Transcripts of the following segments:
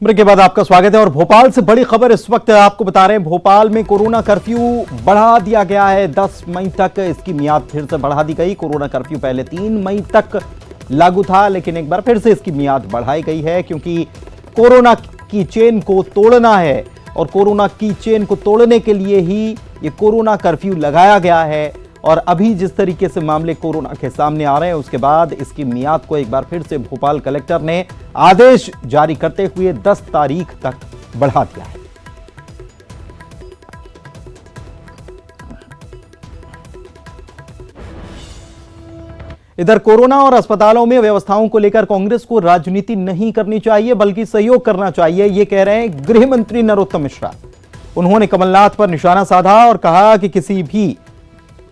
Break के बाद आपका स्वागत है और भोपाल से बड़ी खबर इस वक्त आपको बता रहे हैं। भोपाल में कोरोना कर्फ्यू बढ़ा दिया गया है 10 मई तक। इसकी मियाद फिर से बढ़ा दी गई। कोरोना कर्फ्यू पहले 3 मई तक लागू था, लेकिन एक बार फिर से इसकी मियाद बढ़ाई गई है क्योंकि कोरोना की चेन को तोड़ना है और कोरोना की चेन को तोड़ने के लिए ही ये कोरोना कर्फ्यू लगाया गया है। और अभी जिस तरीके से मामले कोरोना के सामने आ रहे हैं, उसके बाद इसकी मियाद को एक बार फिर से भोपाल कलेक्टर ने आदेश जारी करते हुए 10 तारीख तक बढ़ा दिया है। इधर कोरोना और अस्पतालों में व्यवस्थाओं को लेकर कांग्रेस को राजनीति नहीं करनी चाहिए बल्कि सहयोग करना चाहिए, ये कह रहे हैं गृह मंत्री नरोत्तम मिश्रा। उन्होंने कमलनाथ पर निशाना साधा और कहा कि किसी भी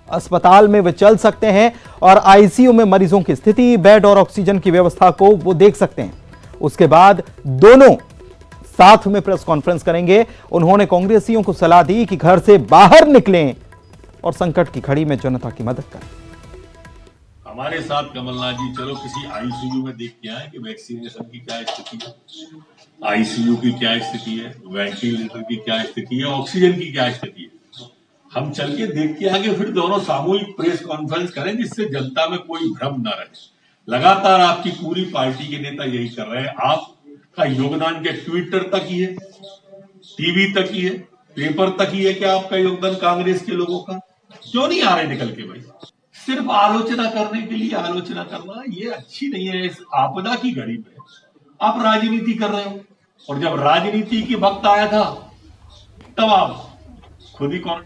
अस्पताल में वे चल सकते हैं और आईसीयू में मरीजों की स्थिति, बेड और ऑक्सीजन की व्यवस्था को वो देख सकते हैं। उसके बाद दोनों साथ में प्रेस कॉन्फ्रेंस करेंगे। उन्होंने कांग्रेसियों को सलाह दी कि घर से बाहर निकलें और संकट की घड़ी में जनता की मदद करें। हमारे साथ कमलनाथ जी चलो किसी आईसीयू में देख के आए कि वैक्सीनेशन की क्या स्थिति है, आईसीयू की क्या स्थिति है, वेंटिलेटर की क्या स्थिति है, ऑक्सीजन की क्या स्थिति है। हम चल के देख के आगे फिर दोनों सामूहिक प्रेस कॉन्फ्रेंस करें जिससे जनता में कोई भ्रम न रहे। लगातार आपकी पूरी पार्टी के नेता यही कर रहे हैं। आपका योगदान क्या ट्विटर तक ही है, टीवी तक ही है, पेपर तक ही है क्या आपका योगदान कांग्रेस के लोगों का? क्यों नहीं आ रहे निकल के भाई? सिर्फ आलोचना करने के लिए आलोचना करना ये अच्छी नहीं है। इस आपदा की घड़ी में आप राजनीति कर रहे हो और जब राजनीति की वक्त आया था तब आप खुद ही कौन।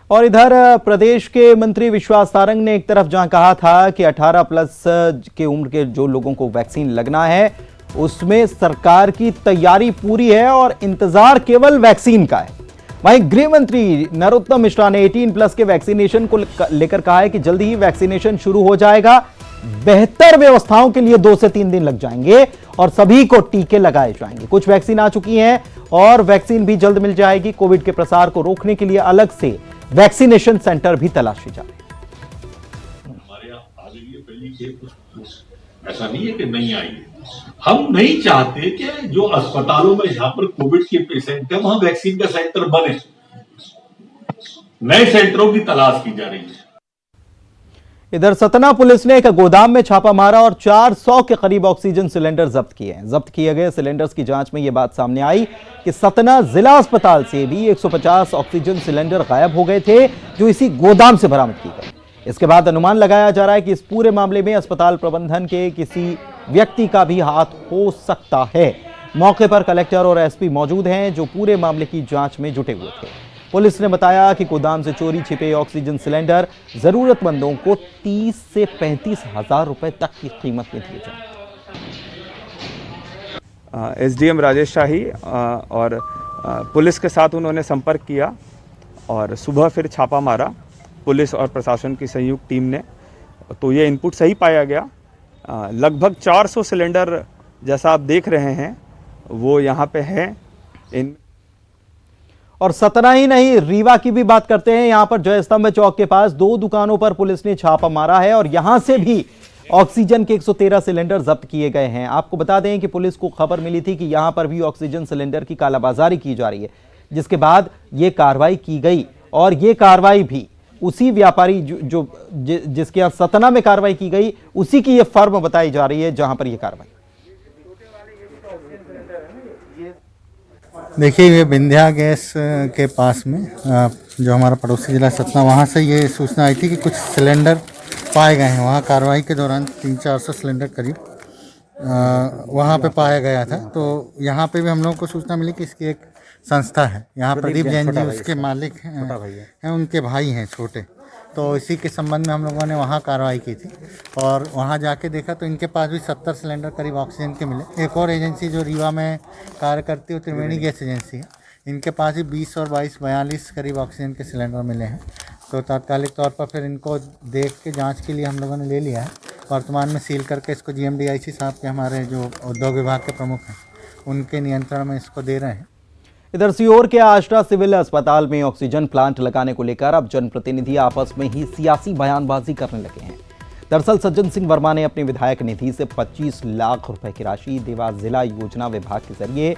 और इधर प्रदेश के मंत्री विश्वास सारंग ने एक तरफ जहां कहा था कि 18 प्लस के उम्र के जो लोगों को वैक्सीन लगना है उसमें सरकार की तैयारी पूरी है और इंतजार केवल वैक्सीन का है, वहीं गृह मंत्री नरोत्तम मिश्रा ने 18 प्लस के वैक्सीनेशन को लेकर कहा है कि जल्दी ही वैक्सीनेशन शुरू हो जाएगा। बेहतर व्यवस्थाओं के लिए 2 से 3 दिन लग जाएंगे और सभी को टीके लगाए जाएंगे। कुछ वैक्सीन आ चुकी हैं और वैक्सीन भी जल्द मिल जाएगी। कोविड के प्रसार को रोकने के लिए अलग से वैक्सीनेशन सेंटर भी तलाशे जा रहे हैं। हमारे यहाँ आ गई है पहली खेप, ऐसा नहीं है कि नहीं आई है। हम नहीं चाहते कि जो अस्पतालों में जहां पर कोविड के पेशेंट है वहां वैक्सीन का सेंटर बने। नए सेंटरों की तलाश की जा रही है। इधर सतना पुलिस ने एक गोदाम में छापा मारा और 400 के करीब ऑक्सीजन सिलेंडर जब्त किए हैं। जब्त किए गए सिलेंडर्स की जांच में यह बात सामने आई कि सतना जिला अस्पताल से भी 150 ऑक्सीजन सिलेंडर गायब हो गए थे जो इसी गोदाम से बरामद किए गए। इसके बाद अनुमान लगाया जा रहा है कि इस पूरे मामले में अस्पताल प्रबंधन के किसी व्यक्ति का भी हाथ हो सकता है। मौके पर कलेक्टर और एसपी मौजूद हैं जो पूरे मामले की जांच में जुटे हुए थे। पुलिस ने बताया कि गोदाम से चोरी छिपे ऑक्सीजन सिलेंडर जरूरतमंदों को 30 से 35 हजार रुपए तक की कीमत में दिए जाएंगे। एसडीएम राजेश शाही और पुलिस के साथ उन्होंने संपर्क किया और सुबह फिर छापा मारा पुलिस और प्रशासन की संयुक्त टीम ने, तो ये इनपुट सही पाया गया। लगभग 400 सिलेंडर जैसा आप देख रहे हैं वो यहाँ पे है। और सतना ही नहीं, रीवा की भी बात करते हैं। यहां पर जयस्तंभ चौक के पास 2 दुकानों पर पुलिस ने छापा मारा है और यहां से भी ऑक्सीजन के 113 सिलेंडर जब्त किए गए हैं। आपको बता दें कि पुलिस को खबर मिली थी कि यहां पर भी ऑक्सीजन सिलेंडर की कालाबाजारी की जा रही है, जिसके बाद यह कार्रवाई की गई और यह कार्रवाई भी उसी व्यापारी जिसके यहां सतना में कार्रवाई की गई उसी की यह फर्म बताई जा रही है जहां पर यह कार्रवाई। देखिए ये विंध्या गैस के पास में जो हमारा पड़ोसी जिला सतना, वहाँ से ये सूचना आई थी कि कुछ सिलेंडर पाए गए हैं। वहाँ कार्रवाई के दौरान 300-400 सिलेंडर करीब वहाँ पे पाया गया था। तो यहाँ पे भी हम लोगों को सूचना मिली कि इसकी एक संस्था है, यहाँ प्रदीप जैन जी उसके मालिक हैं, उनके भाई हैं छोटे। तो इसी के संबंध में हम लोगों ने वहाँ कार्रवाई की थी और वहाँ जाके देखा तो इनके पास भी 70 सिलेंडर करीब ऑक्सीजन के मिले। एक और एजेंसी जो रीवा में कार्य करती है त्रिवेणी गैस एजेंसी है, इनके पास भी 20 और 22 42 करीब ऑक्सीजन के सिलेंडर मिले हैं। तो तात्कालिक तौर पर फिर इनको देख के जांच के लिए हम लोगों ने ले लिया है। वर्तमान में सील करके इसको जीएमडीआईसी साहब के, हमारे जो उद्योग विभाग के प्रमुख हैं, उनके नियंत्रण में इसको दे रहे हैं। इधर सीहोर के आष्टा सिविल अस्पताल में ऑक्सीजन प्लांट लगाने को लेकर अब जनप्रतिनिधि आपस में ही सियासी बयानबाजी करने लगे हैं। दरअसल सज्जन सिंह वर्मा ने अपनी विधायक निधि से 25 लाख रुपए की राशि देवास जिला योजना विभाग के जरिए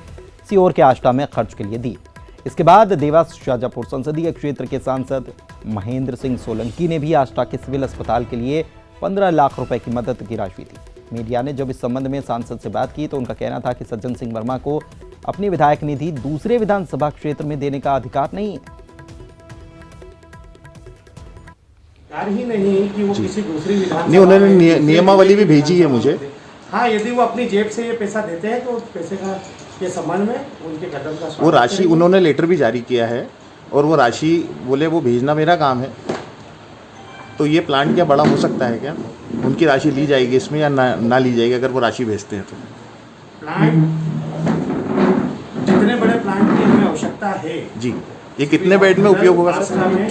सीहोर के आष्टा में खर्च के लिए दी। इसके बाद देवास शाजापुर संसदीय क्षेत्र के सांसद महेंद्र सिंह सोलंकी ने भी आष्टा के सिविल अस्पताल के लिए 15 लाख रुपए की मदद की राशि दी। मीडिया ने जब इस संबंध में सांसद से बात की तो उनका कहना था कि सज्जन सिंह वर्मा को अपनी विधायक निधि दूसरे विधानसभा क्षेत्र में देने का अधिकार नहीं है। ही नहीं कि वो किसी दूसरी विधान नहीं, उन्होंने नियमावली भी भेजी है मुझे। हाँ, यदि वो अपनी जेब से ये पैसा देते हैं तो उस पैसे का के संबंध में उनके कदम का वो राशि उन्होंने लेटर भी जारी किया है और वो राशि बोले वो भेजना मेरा काम है। तो ये प्लांट क्या बड़ा हो सकता है क्या? उनकी राशि ली जाएगी इसमें या ना ली जाएगी अगर वो राशि भेजते हैं तो? प्लांट जितने बड़े प्लांट की हमें आवश्यकता है जी, ये कितने बेड में उपयोग होगा सर?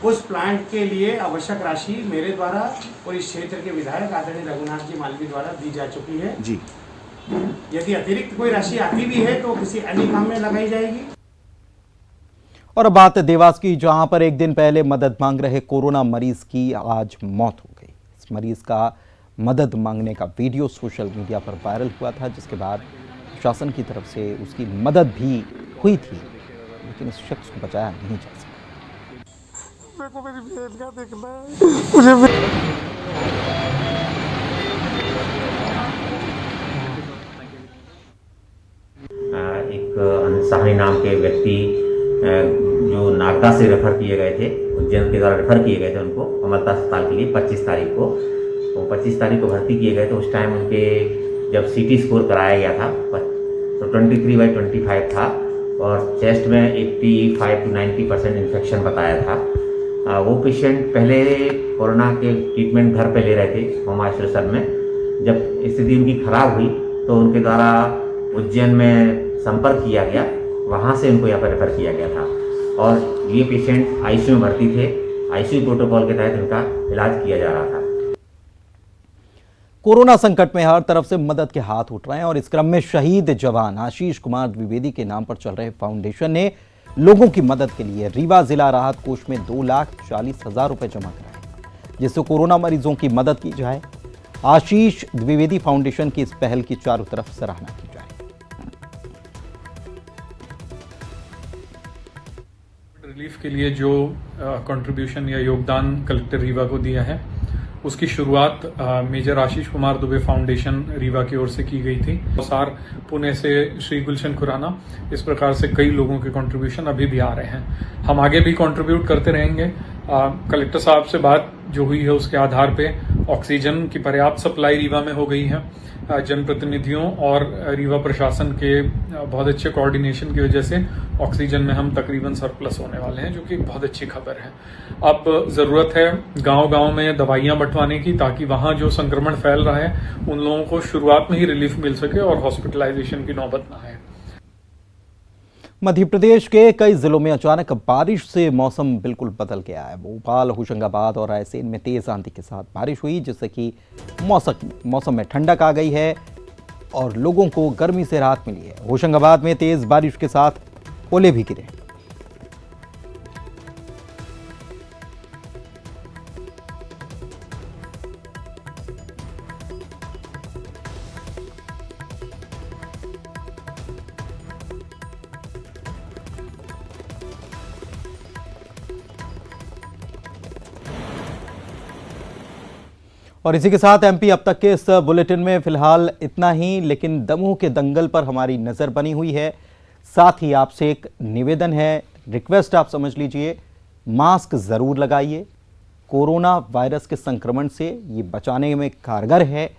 उस प्लांट के लिए आवश्यक राशि मेरे द्वारा और इस क्षेत्र के विधायक आदरणीय रघुनाथ जी मालवी द्वारा दी जा चुकी है जी। यदि अतिरिक्त कोई राशि आती भी है तो किसी अन्य काम में लगाई जाएगी। और अब बात देवास की, जहां पर एक दिन पहले मदद मांग रहे कोरोना मरीज की आज मौत हो गई। इस मरीज का मदद मांगने का वीडियो सोशल मीडिया पर वायरल हुआ था, जिसके बाद प्रशासन की तरफ से उसकी मदद भी हुई थी, लेकिन इस शख्स को बचाया नहीं जा सका। मेरे को मेरी बहन का देखना है मुझे। एक अंसारी नाम के व्यक्ति जो नागदा से रेफर किए गए थे, उज्जैन के द्वारा रेफर किए गए थे उनको अमरता अस्पताल के लिए 25 तारीख को। तो 25 तारीख को भर्ती किए गए तो उस टाइम उनके जब सीटी स्कोर कराया गया था तो 23/25 था और चेस्ट में 85 to 90% इन्फेक्शन बताया था। वो पेशेंट पहले कोरोना के ट्रीटमेंट घर पे ले रहे थे होम आइसोलेशन में। जब स्थिति उनकी खराब हुई तो उनके द्वारा उज्जैन में संपर्क किया गया, वहाँ से उनको यहाँ पर रेफर किया गया था और ये पेशेंट आईसीयू में भर्ती थे। आईसीयू प्रोटोकॉल के तहत उनका इलाज किया जा रहा था। कोरोना संकट में हर तरफ से मदद के हाथ उठ रहे हैं और इस क्रम में शहीद जवान आशीष कुमार द्विवेदी के नाम पर चल रहे फाउंडेशन ने लोगों की मदद के लिए रीवा जिला राहत कोष में 2,40,000 रुपए जमा कराए, जिससे कोरोना मरीजों की मदद की जाए। आशीष द्विवेदी फाउंडेशन की इस पहल की चारों तरफ सराहना की जाए। रिलीफ के लिए जो कंट्रीब्यूशन या योगदान कलेक्टर रीवा को दिया है उसकी शुरुआत मेजर आशीष कुमार दुबे फाउंडेशन रीवा की ओर से की गई थी। सार पुणे से श्री गुलशन खुराना, इस प्रकार से कई लोगों के कंट्रीब्यूशन अभी भी आ रहे हैं। हम आगे भी कंट्रीब्यूट करते रहेंगे। कलेक्टर साहब से बात जो हुई है उसके आधार पे ऑक्सीजन की पर्याप्त सप्लाई रीवा में हो गई है। जनप्रतिनिधियों और रीवा प्रशासन के बहुत अच्छे कोऑर्डिनेशन की वजह से ऑक्सीजन में हम तकरीबन सरप्लस होने वाले हैं, जो कि बहुत अच्छी खबर है। अब जरूरत है गांव-गांव में दवाइयां बंटवाने की, ताकि वहां जो संक्रमण फैल रहा है उन लोगों को शुरुआत में ही रिलीफ मिल सके और हॉस्पिटलाइजेशन की नौबत ना आए। मध्य प्रदेश के कई जिलों में अचानक बारिश से मौसम बिल्कुल बदल गया है। भोपाल, होशंगाबाद और रायसेन में तेज आंधी के साथ बारिश हुई, जिससे कि मौसम में ठंडक आ गई है और लोगों को गर्मी से राहत मिली है। होशंगाबाद में तेज बारिश के साथ ओले भी गिरे। और इसी के साथ एमपी अब तक के इस बुलेटिन में फिलहाल इतना ही, लेकिन दमोह के दंगल पर हमारी नज़र बनी हुई है। साथ ही आपसे एक निवेदन है, रिक्वेस्ट आप समझ लीजिए, मास्क ज़रूर लगाइए। कोरोना वायरस के संक्रमण से ये बचाने में कारगर है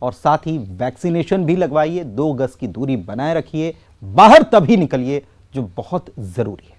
और साथ ही वैक्सीनेशन भी लगवाइए। 2 गज की दूरी बनाए रखिए। बाहर तभी निकलिए जो बहुत ज़रूरी है।